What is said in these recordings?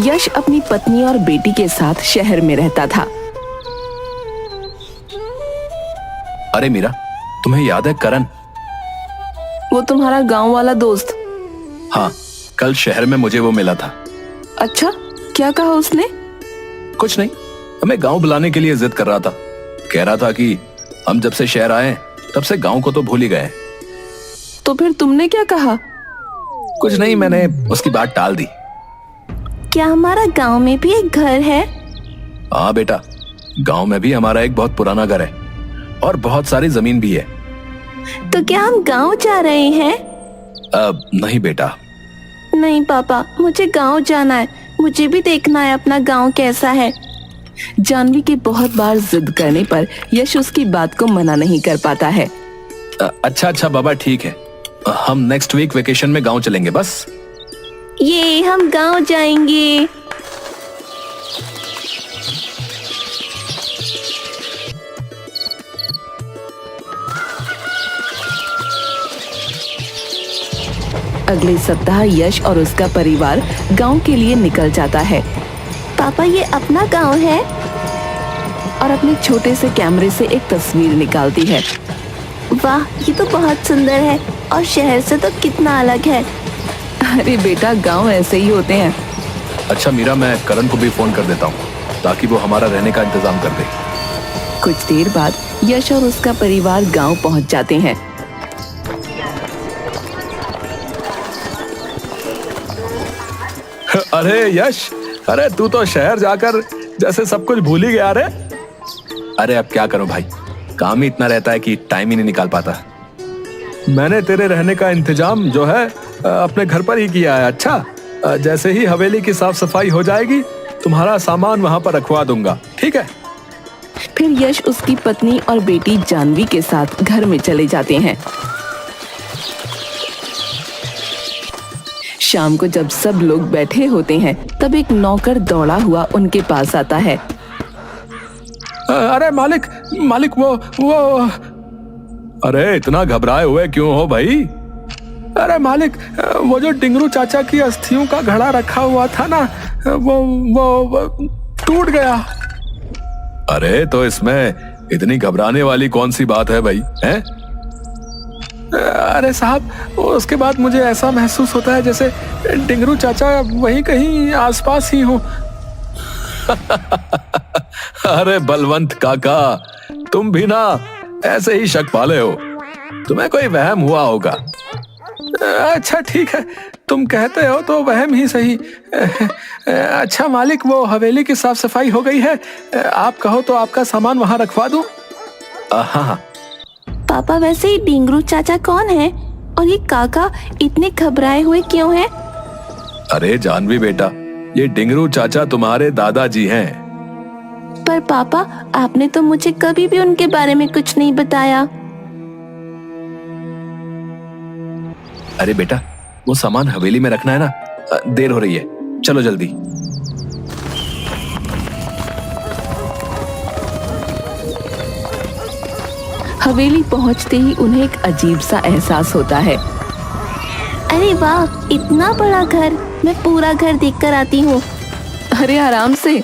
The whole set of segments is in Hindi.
यश अपनी पत्नी और बेटी के साथ शहर में रहता था। अरे मीरा, तुम्हें याद है करण? वो तुम्हारा गांव वाला दोस्त? हाँ, कल शहर में मुझे वो मिला था। अच्छा, क्या कहा उसने? कुछ नहीं, हमें गांव बुलाने के लिए जिद कर रहा था। कह रहा था कि हम जब से शहर आए तब से गांव को तो भूल ही गए। तो फिर तुमने क्या कहा? कुछ नहीं, मैंने उसकी बात टाल दी। क्या हमारा गांव में भी एक घर है? हाँ बेटा, गांव में भी हमारा एक बहुत पुराना घर है और बहुत सारी जमीन भी है। तो क्या हम गांव जा रहे हैं? नहीं बेटा। नहीं पापा, मुझे गांव जाना है। मुझे भी देखना है अपना गांव कैसा है। जानवी के बहुत बार जिद करने पर यश उसकी बात को मना नहीं कर पाता है। अच्छा बाबा, ठीक है, हम नेक्स्ट वीक वेकेशन में गांव चलेंगे बस। ये हम गांव जाएंगे। अगले सप्ताह यश और उसका परिवार गांव के लिए निकल जाता है। पापा, ये अपना गांव है? और अपने छोटे से कैमरे से एक तस्वीर निकालती है। वाह, ये तो बहुत सुंदर है और शहर से तो कितना अलग है। अरे बेटा, गांव ऐसे ही होते हैं। अच्छा मीरा, मैं करण को भी फोन कर देता हूँ ताकि वो हमारा रहने का इंतजाम कर दे। कुछ देर बाद यश और उसका परिवार गांव पहुंच जाते हैं। अरे यश, अरे तू तो शहर जाकर जैसे सब कुछ भूल ही गया रे। अरे अब क्या करूं भाई, काम ही इतना रहता है कि टाइम ही नहीं निकाल पाता। मैंने तेरे रहने का इंतजाम जो है अपने घर पर ही किया है। अच्छा, जैसे ही हवेली की साफ सफाई हो जाएगी तुम्हारा सामान वहां पर रखवा दूंगा, ठीक है? फिर यश उसकी पत्नी और बेटी जानवी के साथ घर में चले जाते हैं। शाम को जब सब लोग बैठे होते हैं तब एक नौकर दौड़ा हुआ उनके पास आता है। अरे मालिक, वो अरे इतना घबराए हुए क्यों हो भाई? अरे मालिक, वो जो डिंगरू चाचा की अस्थियों का घड़ा रखा हुआ था ना, वो टूट गया। अरे तो इसमें इतनी घबराने वाली कौन सी बात है भाई, हैं? अरे साहब, उसके बाद मुझे ऐसा महसूस होता है जैसे डिंगरू चाचा वहीं कहीं आसपास ही हो। अरे बलवंत काका, तुम भी ना ऐसे ही शक पाले हो, तुम्हें कोई वहम हुआ होगा। अच्छा ठीक है, तुम कहते हो तो वहम ही सही। अच्छा मालिक, वो हवेली की साफ सफाई हो गई है, आप कहो तो आपका सामान वहां रखवा दूं? हाँ। पापा, वैसे ही डिंगरू चाचा कौन है और ये काका इतने घबराए हुए क्यों हैं? अरे जानवी बेटा, ये डिंगरू चाचा तुम्हारे दादाजी हैं। पर पापा, आपने तो मुझे कभी भी उनके बारे में कुछ नहीं बताया। अरे बेटा, वो सामान हवेली में रखना है ना, देर हो रही है, चलो जल्दी। हवेली पहुंचते ही उन्हें एक अजीब सा एहसास होता है। अरे वाह, इतना बड़ा घर, मैं पूरा घर देखकर आती हूँ। अरे आराम से।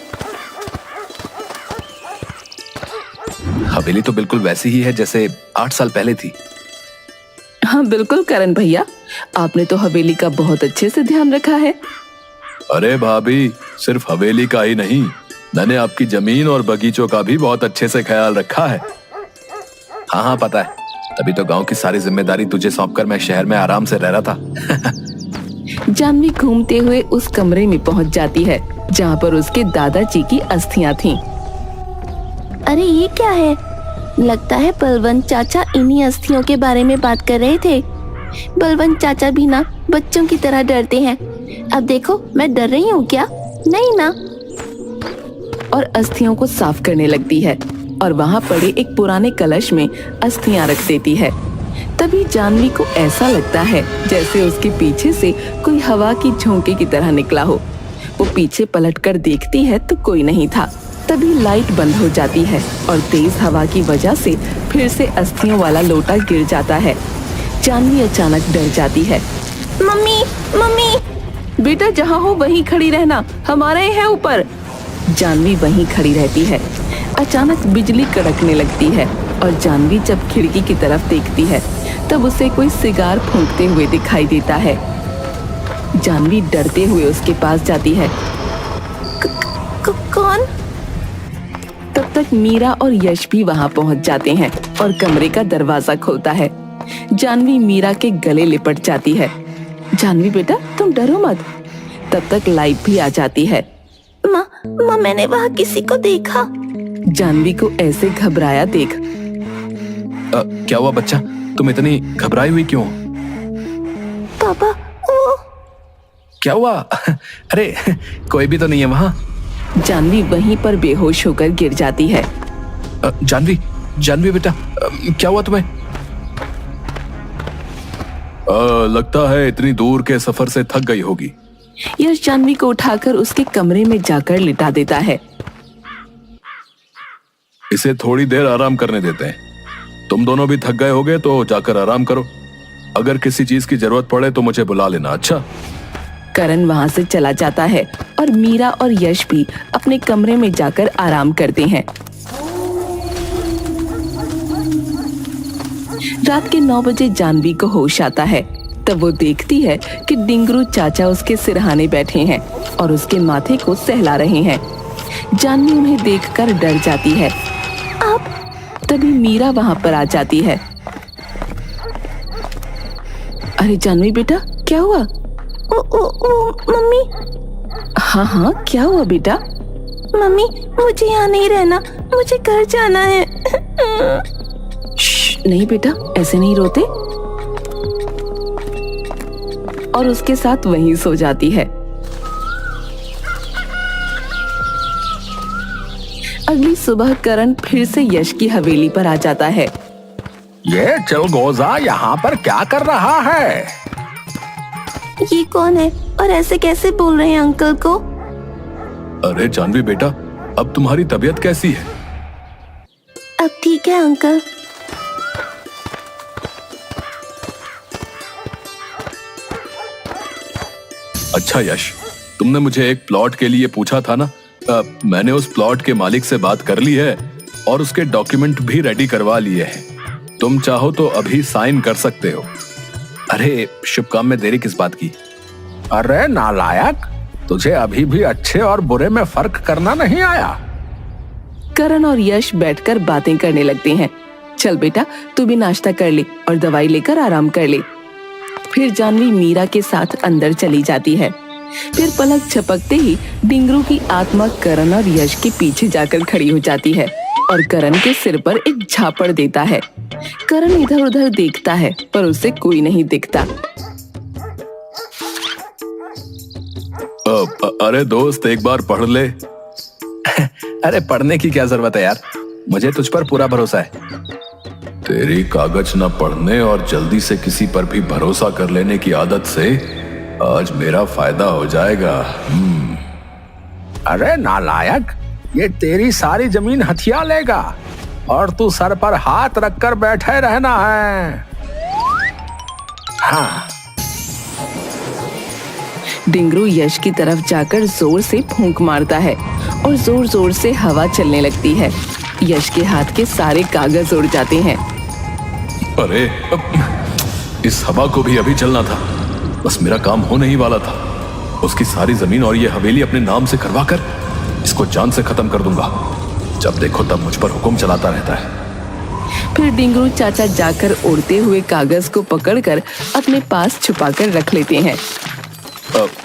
हवेली तो बिल्कुल वैसी ही है जैसे 8 साल पहले थी। हाँ बिल्कुल करण भैया, आपने तो हवेली का बहुत अच्छे से ध्यान रखा है। अरे भाभी, सिर्फ हवेली का ही नहीं, मैंने आपकी जमीन और बगीचों का भी बहुत अच्छे से ख्याल रखा है। हाँ पता है, तभी तो गांव की सारी जिम्मेदारी तुझे सौंपकर मैं शहर में आराम से रह रहा था। जानवी घूमते हुए उस कमरे में पहुंच जाती है जहाँ पर उसके दादाजी की अस्थियां थीं। अरे ये क्या है? लगता है बलवंत चाचा इन्हीं अस्थियों के बारे में बात कर रहे थे। बलवंत चाचा भी ना बच्चों की तरह डरते हैं। अब देखो, मैं डर रही हूँ क्या? नहीं ना। और अस्थियों को साफ करने लगती है और वहाँ पड़े एक पुराने कलश में अस्थियां रख देती है। तभी जानवी को ऐसा लगता है जैसे उसके पीछे से कोई हवा की झोंके की तरह निकला हो। वो पीछे पलटकर देखती है तो कोई नहीं था। तभी लाइट बंद हो जाती है और तेज हवा की वजह से फिर से अस्थियों वाला लोटा गिर जाता है। जानवी अचानक डर जाती है। Mummy, mummy! बेटा जहाँ हो वहीं खड़ी रहना, हमारे हैं ऊपर। जानवी वहीं खड़ी रहती है। अचानक बिजली कड़कने लगती है और जानवी जब खिड़की की तरफ देखती है तब उसे कोई सिगार फूंकते हुए दिखाई देता है। जानवी डरते हुए उसके पास जाती है। कौन? तब तक मीरा और यश भी वहां पहुंच जाते हैं और कमरे का दरवाजा खोलता है। जानवी मीरा के गले लिपट जाती है। जानवी बेटा तुम डरो मत। तब तक लाइट भी आ जाती है। माँ मैंने वहाँ किसी को देखा। जानवी को ऐसे घबराया देख क्या हुआ बच्चा, तुम इतनी घबराई हुई क्यों? पापा वो। क्या हुआ? अरे कोई भी तो नहीं है वहां। जानवी वहीं पर बेहोश होकर गिर जाती है। जानवी बेटा, क्या हुआ तुम्हें? लगता है इतनी दूर के सफर से थक गई होगी। यश जानवी को उठाकर उसके कमरे में जाकर लिटा देता है। इसे थोड़ी देर आराम करने देते हैं। तुम दोनों भी थक गए होगे तो जाकर आराम करो। अगर किसी चीज की जरूरत पड़े तो मुझे बुला लेना। अच्छा। करण वहां से चला जाता है और मीरा और यश भी अपने कमरे में जाकर आराम करते हैं। रात के 9 बजे जानवी को होश आता है। तब वो देखती है कि डिंगरू चाचा उसके सिरहाने बैठे हैं और उसके माथे को सहला रहे हैं। जानवी उन्हें देखकर डर जाती है। आप? तभी मीरा वहां पर आ जाती है। अरे जानवी बेटा क्या हुआ? ओ मम्मी। हाँ क्या हुआ बेटा? मम्मी मुझे यहाँ नहीं रहना, मुझे घर जाना है। नहीं बेटा ऐसे नहीं रोते। और उसके साथ वहीं सो जाती है। अगली सुबह करण फिर से यश की हवेली पर आ जाता है। ये चिलगोजा यहाँ पर क्या कर रहा है? ये कौन है और ऐसे कैसे बोल रहे हैं अंकल को? अरे जानवी बेटा, अब तुम्हारी तबीयत कैसी है? अब ठीक है अंकल। अच्छा यश, तुमने मुझे एक प्लॉट के लिए पूछा था ना? मैंने उस प्लॉट के मालिक से बात कर ली है और उसके डॉक्यूमेंट भी रेडी करवा लिए हैं। तुम चाहो तो अभी साइन कर सकते हो। अरे शुभ काम में देरी किस बात की? अरे नालायक, तुझे अभी भी अच्छे और बुरे में फर्क करना नहीं आया। करण और यश बैठकर बातें करने लगते हैं। चल बेटा तू भी नाश्ता कर ले और दवाई लेकर आराम कर ले। फिर जानवी मीरा के साथ अंदर चली जाती है। फिर पलक झपकते ही डिंगरू की आत्मा करण और यश के पीछे जाकर खड़ी हो जाती है और करण के सिर पर एक झापड़ देता है। करण इधर उधर देखता है पर उसे कोई नहीं दिखता। अरे दोस्त एक बार पढ़ ले। अरे पढ़ने की क्या जरूरत है यार, मुझे तुझ पर पूरा भरोसा है। तेरी कागज न पढ़ने और जल्दी से किसी पर भी भरोसा कर लेने की आदत से आज मेरा फायदा हो जाएगा। अरे नालायक, ये तेरी सारी जमीन हथिया लेगा और तू सर पर हाथ रखकर बैठे रहना है। हाँ। डिंगरू यश की तरफ जाकर जोर से फूंक मारता है और जोर जोर से हवा चलने लगती है। यश के हाथ के सारे कागज उड़ जाते हैं। अरे इस हवा को भी अभी चलना था, बस मेरा काम होने ही वाला था। उसकी सारी जमीन और ये हवेली अपने नाम से करवा कर इसको जान से खत्म कर दूंगा। जब देखो तब मुझ पर हुक्म चलाता रहता है। फिर डिंगरू चाचा जाकर उड़ते हुए कागज को पकड़कर अपने पास छुपाकर रख लेते हैं।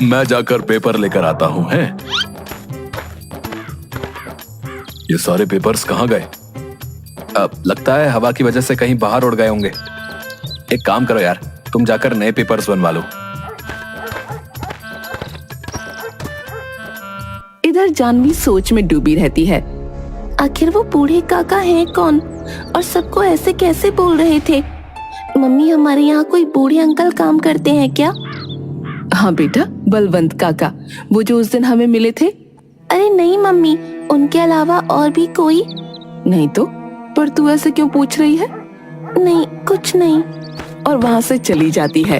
मैं जाकर पेपर लेकर आता हूँ। हैं? ये सारे पेपर्स कहाँ गए? लगता है हवा की वजह से कहीं बाहर उड़ गए होंगे। एक काम करो यार, तुम जाकर नए पेपर्स बनवा लो। इधर जानवी सोच में डूबी रहती है। आखिर वो बूढ़े काका हैं कौन और सबको ऐसे कैसे बोल रहे थे? मम्मी हमारे यहाँ कोई बूढ़े अंकल काम करते हैं क्या? हाँ बेटा, बलवंत काका, वो जो उस दिन हमें मिले थे। अरे नहीं मम्मी, उनके अलावा और भी कोई? नहीं तो, पर तू ऐसे क्यों पूछ रही है? नहीं कुछ नहीं। और वहाँ से चली जाती है।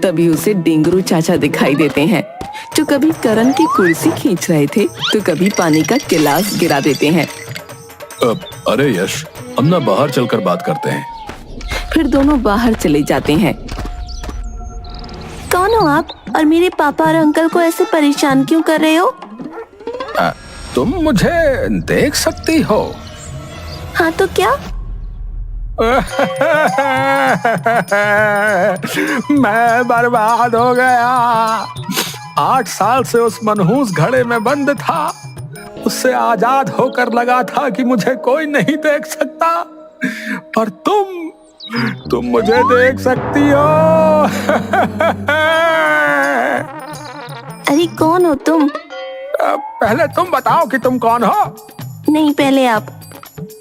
तभी उसे डिंगरू चाचा दिखाई देते हैं। जो कभी करण की कुर्सी खींच रहे थे तो कभी पानी का गिलास गिरा देते हैं। अरे यश, हम ना बाहर चलकर बात करते हैं। फिर दोनों बाहर चले जाते हैं। कौन हो आप और मेरे पापा और अंकल को ऐसे परेशान क्यों कर रहे हो? तुम मुझे देख सकती हो? हाँ तो क्या? मैं बर्बाद हो गया। 8 साल से उस मनहूस घड़े में बंद था। उससे आजाद होकर लगा था कि मुझे कोई नहीं देख सकता, पर तुम मुझे देख सकती हो। अरे कौन हो तुम? पहले तुम बताओ कि तुम कौन हो। नहीं, पहले आप।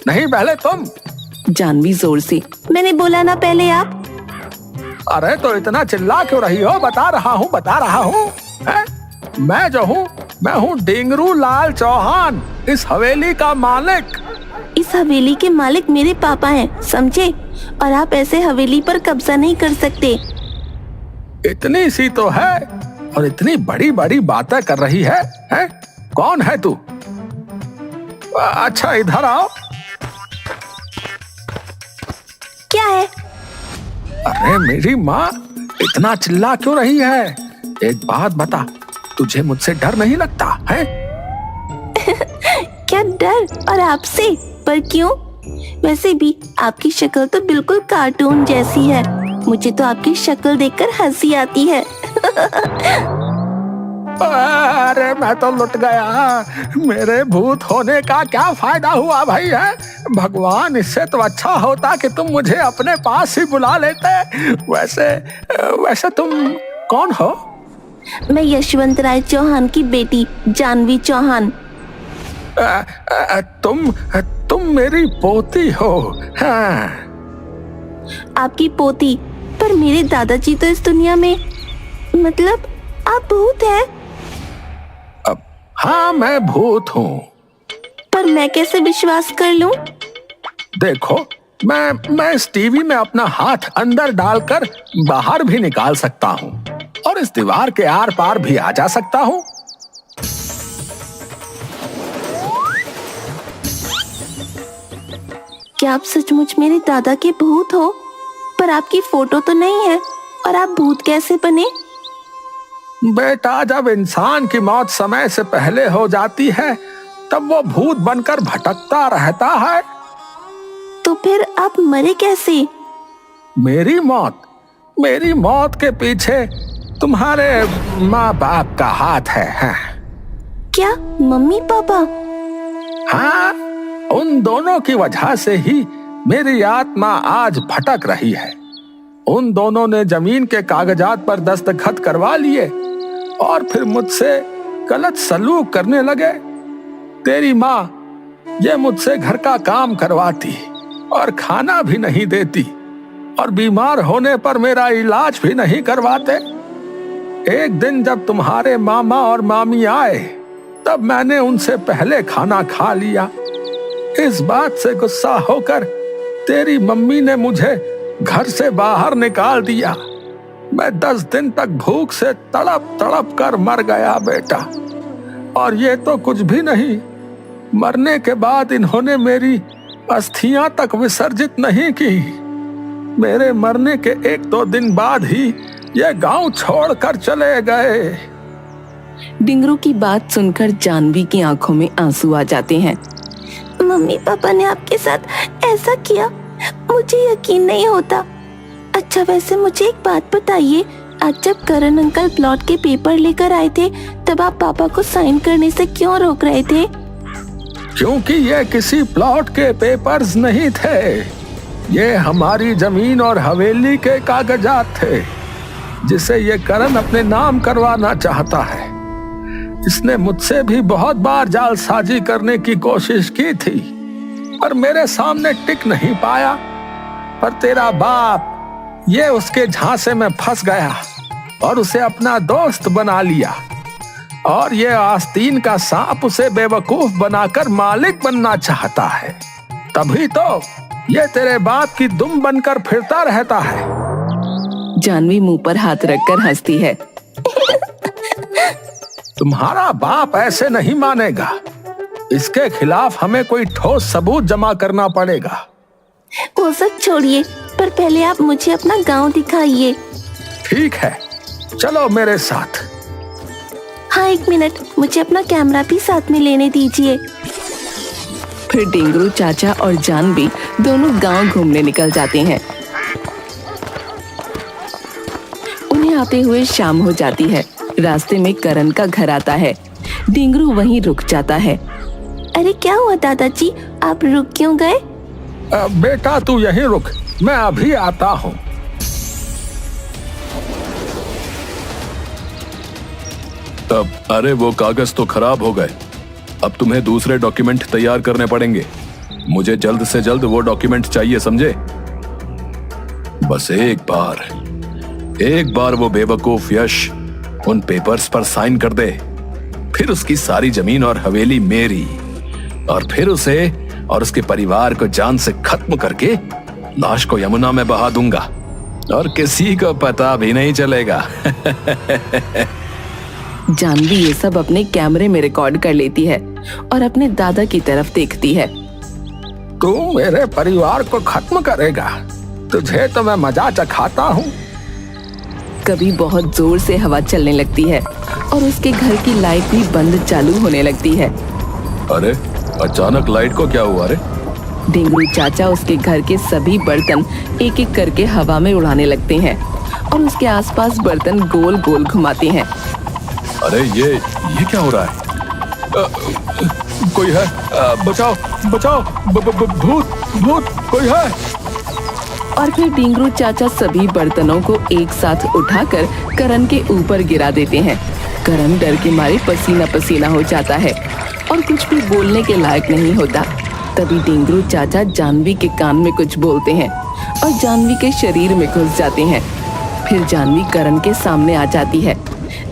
नहीं, पहले तुम। जानवी जोर से। मैंने बोला ना पहले आप। अरे तो इतना चिल्ला क्यों रही हो? बता रहा हूँ। मैं जो हूँ, मैं हूँ डिंगरू लाल चौहान, इस हवेली का मालिक। इस हवेली के मालिक मेरे पापा हैं, समझे? और आप ऐसे हवेली पर कब्जा नहीं कर सकते। इतनी सी तो है और इतनी बड़ी बड़ी बातें कर रही है? कौन है तू? अच्छा इधर आओ। क्या है? अरे मेरी माँ, इतना चिल्ला क्यों रही है? एक बात बता, तुझे मुझसे डर नहीं लगता है? क्या डर? और आपसे? पर क्यों? वैसे भी आपकी शक्ल तो बिल्कुल कार्टून जैसी है। मुझे तो आपकी शक्ल देखकर हंसी आती है। अरे मैं तो लुट गया। मेरे भूत होने का क्या फायदा हुआ भाई? है भगवान, इससे तो अच्छा होता कि तुम मुझे अपने पास ही बुला लेते। वैसे तुम कौन हो? मैं यशवंत राय चौहान की बेटी जानवी चौहान। तुम मेरी पोती हो? हाँ। आपकी पोती? पर मेरे दादाजी तो इस दुनिया में, मतलब आप भूत हैं। हाँ, मैं भूत हूँ। पर मैं कैसे विश्वास कर लूं? देखो, मैं इस टीवी में अपना हाथ अंदर डालकर बाहर भी निकाल सकता हूँ और इस दीवार के आर पार भी आ जा सकता हूँ। क्या आप सचमुच मेरे दादा के भूत हो? पर आपकी फोटो तो नहीं है, और आप भूत कैसे बने? बेटा, जब इंसान की मौत समय से पहले हो जाती है तब वो भूत बनकर भटकता रहता है। तो फिर आप मरे कैसे? मेरी मौत के पीछे तुम्हारे माँ बाप का हाथ है। क्या मम्मी पापा? हाँ, उन दोनों की वजह से ही मेरी आत्मा आज भटक रही है। उन दोनों ने जमीन के कागजात पर दस्तखत करवा लिए और फिर मुझसे गलत सलूक करने लगे। तेरी माँ ये मुझसे घर का काम करवाती और खाना भी नहीं देती और बीमार होने पर मेरा इलाज भी नहीं करवाते। एक दिन जब तुम्हारे मामा और मामी आए तब मैंने उनसे पहले खाना खा लिया। इस बात से गुस्सा होकर तेरी मम्मी ने मुझे घर से बाहर निकाल दिया। मैं 10 दिन तक भूख से तड़प तड़प कर मर गया बेटा। और ये तो कुछ भी नहीं, मरने के बाद इन्होंने मेरी अस्थियां तक विसर्जित नहीं की। मेरे मरने के 1-2 दिन बाद ही ये गांव छोड़कर चले गए। डिंगरू की बात सुनकर जानवी की आंखों में आंसू आ जाते हैं। मम्मी पापा ने आपके साथ ऐसा किया, मुझे यकीन नहीं होता। अच्छा, वैसे मुझे एक बात बताइए, आज जब करण अंकल प्लॉट के पेपर लेकर आए थे तब आप पापा को साइन करने से क्यों रोक रहे थे? क्योंकि ये किसी प्लॉट के पेपर्स नहीं थे, ये हमारी जमीन और हवेली के कागजात थे जिसे ये करण अपने नाम करवाना चाहता है। इसने मुझसे भी बहुत बार जालसाजी करने की कोशिश की थी पर मेरे सामने टिक नहीं पाया। पर तेरा बाप ये उसके झांसे में फंस गया और उसे अपना दोस्त बना लिया और ये आस्तीन का सांप उसे बेवकूफ बनाकर मालिक बनना चाहता है। तभी तो ये तेरे बाप की दुम बनकर फिरता रहता है। जानवी मुंह पर हाथ रखकर हंसती है। तुम्हारा बाप ऐसे नहीं मानेगा। इसके खिलाफ हमें कोई ठोस सबूत जमा करना पड़ेगा। वो सब छोड़िए, पर पहले आप मुझे अपना गांव दिखाइए। ठीक है, चलो मेरे साथ। हाँ, 1 मिनट, मुझे अपना कैमरा भी साथ में लेने दीजिए। फिर डिंगरू चाचा और जानवी दोनों गांव घूमने निकल जाते हैं। उन्हें आते हुए शाम हो जाती है। रास्ते में करण का घर आता है। डिंगरू वहीं रुक जाता है। अरे क्या हुआ दादाजी, आप रुक क्यों गए? बेटा तू यहीं रुक, मैं अभी आता हूँ। अरे वो कागज तो खराब हो गए। अब तुम्हें दूसरे डॉक्यूमेंट तैयार करने पड़ेंगे। मुझे जल्द से जल्द वो डॉक्यूमेंट चाहिए, समझे? बस एक बार वो बेवकूफ यश उन पेपर्स पर साइन कर दे, फिर उसकी सारी जमीन और हवेली मेरी, और फिर उसे और उसके परिवार को जान से खत्म करके लाश को यमुना में बहा दूंगा और किसी को पता भी नहीं चलेगा। जानवी ये सब अपने कैमरे में रिकॉर्ड कर लेती है और अपने दादा की तरफ देखती है। तू मेरे परिवार को खत्म करेगा? तुझे तो मैं मजा चखाता हूँ। कभी बहुत जोर से हवा चलने लगती है और उसके घर की लाइट भी बंद चालू होने लगती है। अरे अचानक लाइट को क्या हुआ रे? डिंगरू चाचा उसके घर के सभी बर्तन एक एक करके हवा में उड़ाने लगते हैं और उसके आसपास बर्तन गोल गोल घुमाते हैं। अरे ये क्या हो रहा है? कोई है? बचाओ बचाओ, भूत कोई है? और फिर डिंगरू चाचा सभी बर्तनों को एक साथ उठाकर करण के ऊपर गिरा देते हैं। करण डर के मारे पसीना पसीना हो जाता है और कुछ भी बोलने के लायक नहीं होता। तभी डिंगरू चाचा जानवी के कान में कुछ बोलते हैं और जानवी के शरीर में घुस जाते हैं। फिर जानवी करण के सामने आ जाती है।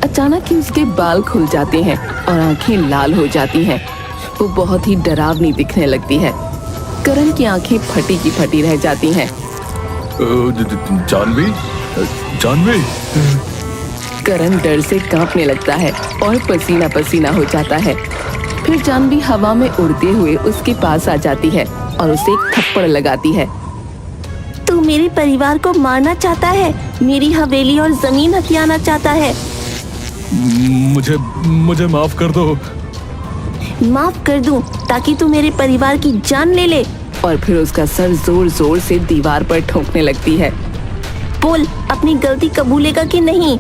अचानक ही उसके बाल खुल जाते हैं और आंखें लाल हो जाती हैं। वो बहुत ही डरावनी दिखने लगती है। करण की आंखें फटी की फटी रह जाती हैं। जानवी, करण डर से कांपने लगता है और पसीना पसीना हो जाता है। फिर जानवी हवा में उड़ते हुए उसके पास आ जाती है और उसे एक थप्पड़ लगाती है। तू मेरे परिवार को मारना चाहता है, मेरी हवेली और जमीन हथियाना चाहता है। मुझे माफ कर दो। माफ कर दूं ताकि तू मेरे परिवार की जान ले ले। और फिर उसका सर जोर जोर से दीवार पर ठोकने लगती है। बोल, अपनी गलती कबूलेगा कि नहीं?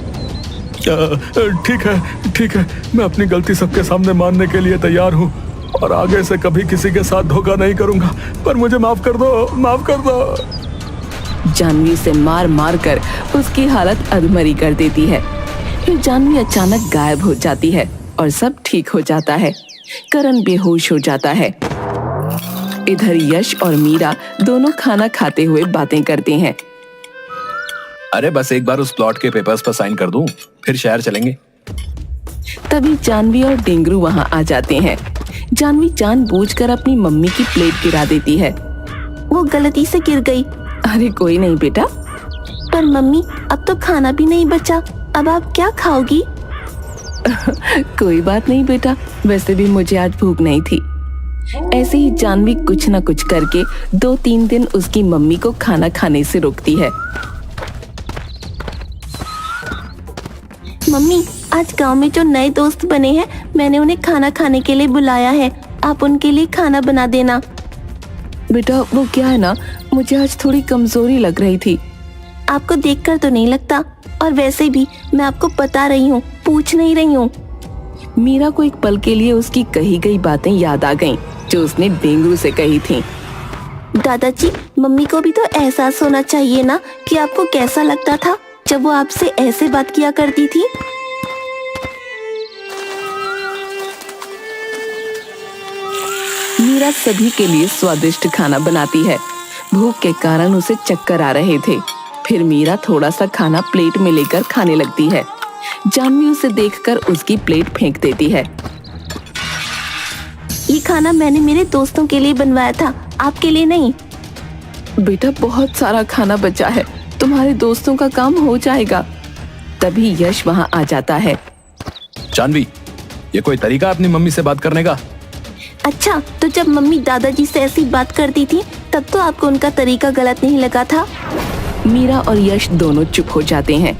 ठीक है, मैं अपनी गलती सबके सामने मानने के लिए तैयार हूँ और आगे से कभी किसी के साथ धोखा नहीं करूंगा, पर मुझे माफ कर दो। जानवी से मार मार कर उसकी हालत अधमरी कर देती है। फिर जानवी अचानक गायब हो जाती है और सब ठीक हो जाता है। करण बेहोश हो जाता है। इधर यश और मीरा दोनों खाना खाते हुए बातें करते हैं। अरे बस एक बार उस प्लॉट के पेपर्स पर साइन कर दूं, फिर शहर चलेंगे। तभी जानवी और डिंगरू वहां आ जाते हैं। जानवी जानबूझकर अपनी मम्मी की प्लेट गिरा देती है। वो गलती से गिर गई। अरे कोई नहीं बेटा। पर मम्मी, अब तो खाना भी नहीं बचा, अब आप क्या खाओगी? कोई बात नहीं बेटा, वैसे भी मुझे आज भूख नहीं थी। ऐसे ही जानवी कुछ न कुछ करके 2-3 दिन उसकी मम्मी को खाना खाने से रोकती है। मम्मी, आज गांव में जो नए दोस्त बने हैं, मैंने उन्हें खाना खाने के लिए बुलाया है। आप उनके लिए खाना बना देना। बेटा वो क्या है ना, मुझे आज थोड़ी कमजोरी लग रही थी। आपको देखकर तो नहीं लगता, और वैसे भी मैं आपको बता रही हूँ, पूछ नहीं रही हूँ। मीरा को एक पल के लिए उसकी कही गई बातें याद आ गईं, जो उसने डिंगरू से कही थी। दादाजी, मम्मी को भी तो एहसास होना चाहिए ना कि आपको कैसा लगता था जब वो आपसे ऐसे बात किया करती थी। मीरा सभी के लिए स्वादिष्ट खाना बनाती है। भूख के कारण उसे चक्कर आ रहे थे। फिर मीरा थोड़ा सा खाना प्लेट में लेकर खाने लगती है। जानवी उसे देखकर उसकी प्लेट फेंक देती है। ये खाना मैंने मेरे दोस्तों के लिए बनवाया था, आपके लिए नहीं। बेटा बहुत सारा खाना बचा है, तुम्हारे दोस्तों का काम हो जाएगा। तभी यश वहां आ जाता है। जानवी, ये कोई तरीका अपनी मम्मी से बात करने का? अच्छा, तो जब मम्मी दादाजी से ऐसी बात करती थी तब तो आपको उनका तरीका गलत नहीं लगा था? मीरा और यश दोनों चुप हो जाते हैं।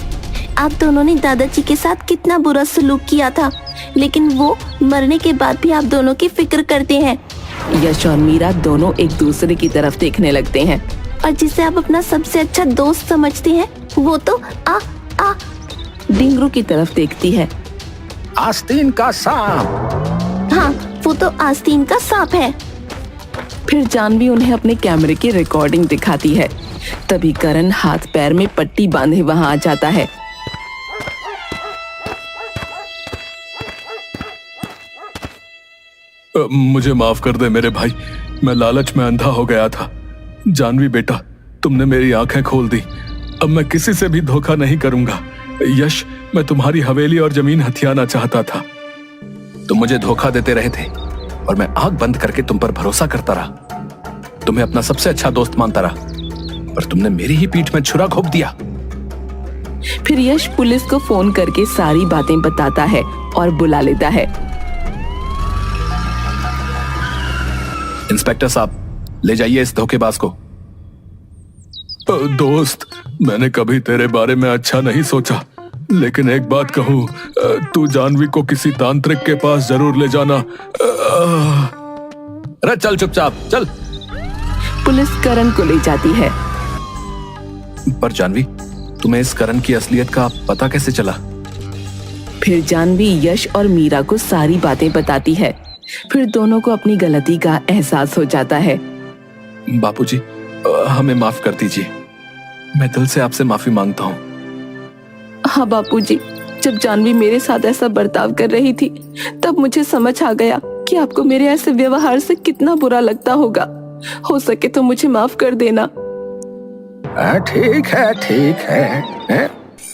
आप दोनों ने दादाजी के साथ कितना बुरा सलूक किया था, लेकिन वो मरने के बाद भी आप दोनों की फिक्र करते हैं। यश और मीरा दोनों एक दूसरे की तरफ देखने लगते हैं। और जिसे आप अपना सबसे अच्छा दोस्त समझते हैं वो तो आ डिंगरू की तरफ देखती है। आस्तीन का सांप। हाँ, वो तो आस्तीन का सांप है। फिर जानवी उन्हें अपने कैमरे की रिकॉर्डिंग दिखाती है। तभी करण हाथ पैर में पट्टी बांधे वहां आ जाता है। मुझे माफ कर दे मेरे भाई, मैं लालच में अंधा हो गया था। जानवी बेटा, तुमने मेरी आंखें खोल दी। अब मैं किसी से भी धोखा नहीं करूंगा। यश, मैं तुम्हारी हवेली और जमीन हथियाना चाहता था। तुम मुझे धोखा देते रहे थे और मैं आंख बंद करके तुम पर भरोसा करता रहा। तुम्हें अपना सबसे अच्छा दोस्त मानता रहा, पर तुमने मेरी ही पीठ में छुरा घोंप दिया। फिर यश पुलिस को फोन करके सारी बातें बताता है और बुला लेता है। इंस्पेक्टर साहब, ले जाइए इस धोखेबाज को। दोस्त, मैंने कभी तेरे बारे में अच्छा नहीं सोचा, लेकिन एक बात कहूं, तू जानवी को किसी तांत्रिक के पास जरूर ले जाना। अरे चल चुपचाप चल। पुलिस करण को ले जाती है। पर जानवी, तुम्हें इस करण की असलियत का पता कैसे चला? फिर जानवी यश और मीरा को सारी बातें बताती है। फिर दोनों को अपनी गलती का एहसास हो जाता है। बापूजी, हमें माफ कर दीजिए। मैं दिल से आपसे माफी मांगता हूँ। हाँ बापूजी, जब जानवी मेरे साथ ऐसा बर्ताव कर रही थी तब मुझे समझ आ गया कि आपको मेरे ऐसे व्यवहार से कितना बुरा लगता होगा। हो सके तो मुझे माफ कर देना। ठीक है, ठीक है।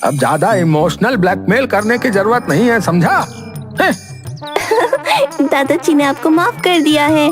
अब ज्यादा इमोशनल ब्लैकमेल करने की जरूरत नहीं है, समझा? दादाजी ने आपको माफ कर दिया है।